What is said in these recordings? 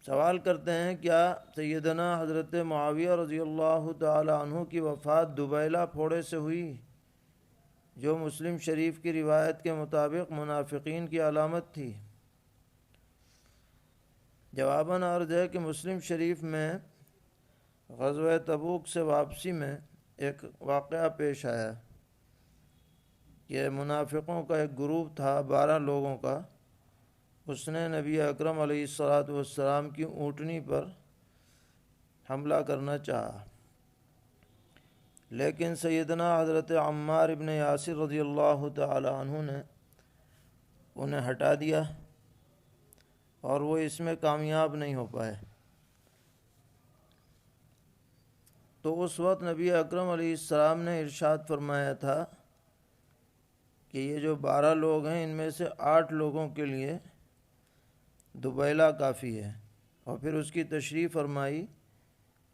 سوال کرتے ہیں کیا سیدنا حضرت معاویہ رضی اللہ تعالی عنہ کی وفات دوبیلہ پھوڑے سے ہوئی، جو مسلم شریف کی روایت کے مطابق منافقین کی علامت تھی؟ جواباً عرض ہے کہ مسلم شریف میں غزوہ تبوک سے واپسی میں ایک واقعہ پیش آیا کہ منافقوں کا ایک گروپ تھا 12 لوگوں کا، اس نے نبی اکرم علیہ الصلاۃ والسلام کی اونٹنی پر حملہ کرنا چاہا، لیکن سیدنا حضرت عمار ابن یاسر رضی اللہ تعالی عنہ نے انہیں ہٹا دیا اور وہ اس میں کامیاب نہیں ہو پائے۔ تو اس وقت نبی اکرم علیہ السلام نے ارشاد فرمایا تھا کہ یہ جو 12 لوگ ہیں ان میں سے 8 لوگوں کے لیے دوبیلہ کافی ہے، اور پھر اس کی تشریح فرمائی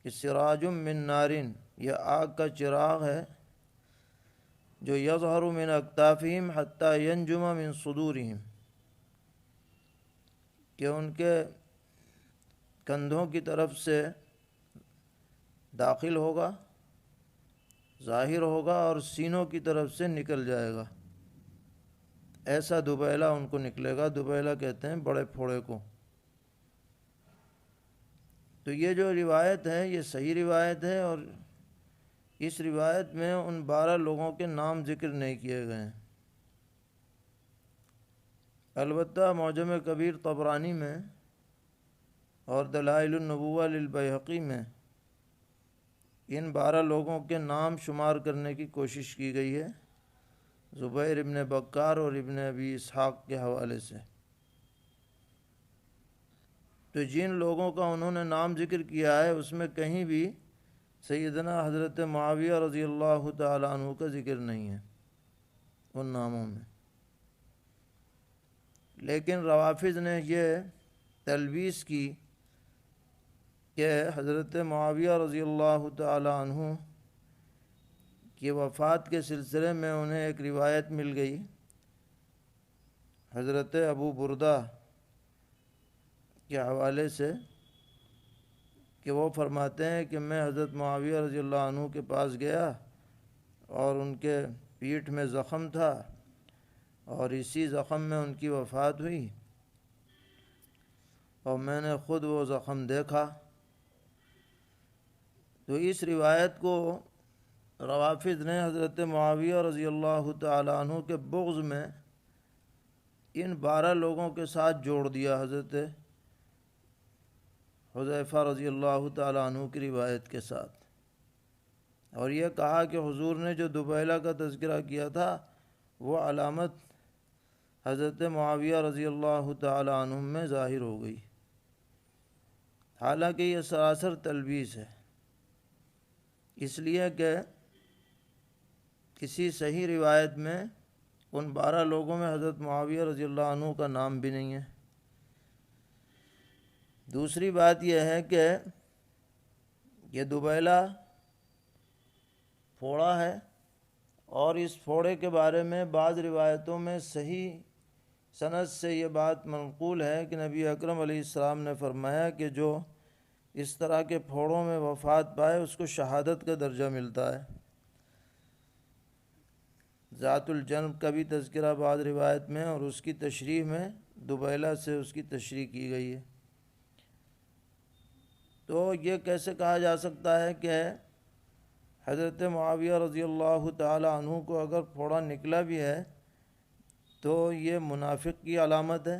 کہ سراج من نارن، یہ آگ کا چراغ ہے جو یظہر من اکتافہم حتی ینجم من صدورہم، کہ ان کے کندھوں کی طرف سے داخل ہوگا، ظاہر ہوگا اور سینوں کی طرف سے نکل جائے گا۔ ایسا دوبیلہ ان کو نکلے گا، دوبیلہ کہتے ہیں بڑے پھوڑے کو۔ تو یہ جو روایت ہے یہ صحیح روایت ہے، اور اس روایت میں ان 12 لوگوں کے نام ذکر نہیں کیے گئے ہیں۔ البتہ معجم کبیر طبرانی میں اور دلائل النبوہ للبیہقی میں ان 12 لوگوں کے نام شمار کرنے کی کوشش کی گئی ہے، زبیر ابن بکار اور ابن ابی اسحاق کے حوالے سے۔ تو جن لوگوں کا انہوں نے نام ذکر کیا ہے اس میں کہیں بھی سیدنا حضرت معاویہ رضی اللہ تعالی عنہ کا ذکر نہیں ہے ان ناموں میں، لیکن روافض نے یہ تلبیس کی کہ حضرت معاویہ رضی اللہ تعالی عنہ کی وفات کے سلسلے میں انہیں ایک روایت مل گئی حضرت ابو بردہ کے حوالے سے کہ وہ فرماتے ہیں کہ میں حضرت معاویہ رضی اللہ عنہ کے پاس گیا اور ان کے پیٹھ میں زخم تھا اور اسی زخم میں ان کی وفات ہوئی، اور میں نے خود وہ زخم دیکھا۔ تو اس روایت کو روافض نے حضرت معاویہ رضی اللہ تعالی عنہ کے بغض میں ان 12 لوگوں کے ساتھ جوڑ دیا، حضرت حذیفہ رضی اللہ تعالی عنہ کی روایت کے ساتھ، اور یہ کہا کہ حضور نے جو دوبیلہ کا تذکرہ کیا تھا وہ علامت حضرت معاویہ رضی اللہ تعالی عنہ میں ظاہر ہو گئی، حالانکہ یہ سراسر تلبیس ہے، اس لیے کہ کسی صحیح روایت میں ان 12 لوگوں میں حضرت معاویہ رضی اللہ عنہ کا نام بھی نہیں ہے۔ دوسری بات یہ ہے کہ یہ دوبیلہ پھوڑا ہے، اور اس پھوڑے کے بارے میں بعض روایتوں میں صحیح سند سے یہ بات منقول ہے کہ نبی اکرم علیہ السلام نے فرمایا کہ جو اس طرح کے پھوڑوں میں وفات پائے اس کو شہادت کا درجہ ملتا ہے۔ ذات الجنب کا بھی تذکرہ بعض روایت میں اور اس کی تشریح میں دوبیلہ سے اس کی تشریح کی گئی ہے۔ تو یہ کیسے کہا جا سکتا ہے کہ حضرت معاویہ رضی اللہ تعالی عنہ کو اگر پھوڑا نکلا بھی ہے تو یہ منافق کی علامت ہے،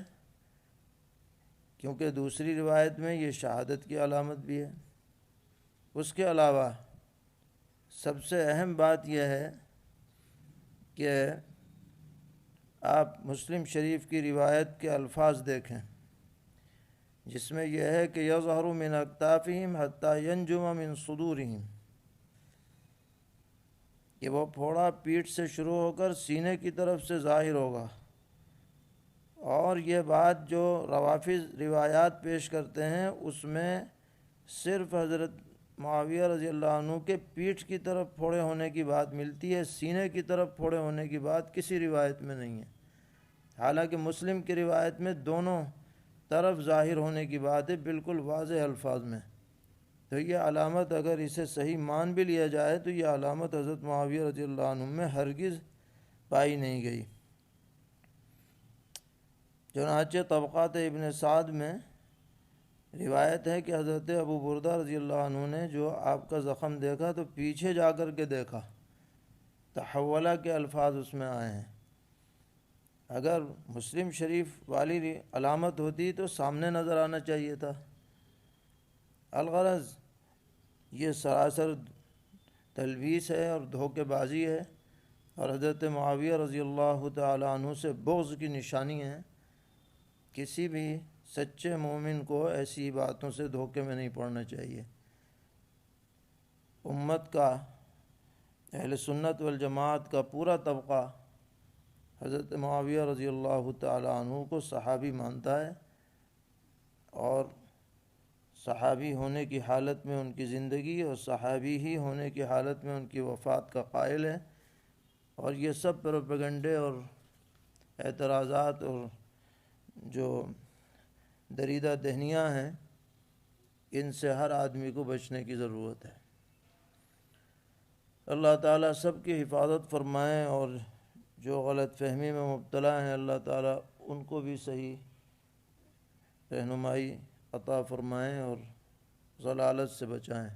کیونکہ دوسری روایت میں یہ شہادت کی علامت بھی ہے۔ اس کے علاوہ سب سے اہم بات یہ ہے کہ آپ مسلم شریف کی روایت کے الفاظ دیکھیں، جس میں یہ ہے کہ یظہر من اکتافہم حتی ینجم من صدورہم، کہ وہ پھوڑا پیٹھ سے شروع ہو کر سینے کی طرف سے ظاہر ہوگا، اور یہ بات جو روافض روایات پیش کرتے ہیں اس میں صرف حضرت معاویہ رضی اللہ عنہ کے پیٹھ کی طرف پھوڑے ہونے کی بات ملتی ہے، سینے کی طرف پھوڑے ہونے کی بات کسی روایت میں نہیں ہے، حالانکہ مسلم کی روایت میں دونوں طرف ظاہر ہونے کی بات ہے، بالکل واضح الفاظ میں. تو یہ علامت اگر اسے صحیح مان بھی لیا جائے تو یہ علامت حضرت معاویہ رضی اللہ عنہ میں ہرگز پائی نہیں گئی. چنانچہ طبقات ابن سعد میں روایت ہے کہ حضرت ابو بردہ رضی اللہ عنہ نے جو آپ کا زخم دیکھا تو پیچھے جا کر کے دیکھا، تحولہ کے الفاظ اس میں آئے ہیں. اگر مسلم شریف والی علامت ہوتی تو سامنے نظر آنا چاہیے تھا. الغرض یہ سراسر تلبیس ہے اور دھوکے بازی ہے، اور حضرت معاویہ رضی اللہ تعالی عنہ سے بغض کی نشانی ہے. کسی بھی سچے مومن کو ایسی باتوں سے دھوکے میں نہیں پڑنا چاہیے. امت کا، اہل سنت والجماعت کا پورا طبقہ حضرت معاویہ رضی اللہ تعالی عنہ کو صحابی مانتا ہے، اور صحابی ہونے کی حالت میں ان کی زندگی اور صحابی ہی ہونے کی حالت میں ان کی وفات کا قائل ہے. اور یہ سب پروپیگنڈے اور اعتراضات اور جو دریدہ دہنیاں ہیں، ان سے ہر آدمی کو بچنے کی ضرورت ہے. اللہ تعالیٰ سب کی حفاظت فرمائیں، اور جو غلط فہمی میں مبتلا ہیں اللہ تعالیٰ ان کو بھی صحیح رہنمائی عطا فرمائیں اور ضلالت سے بچائیں.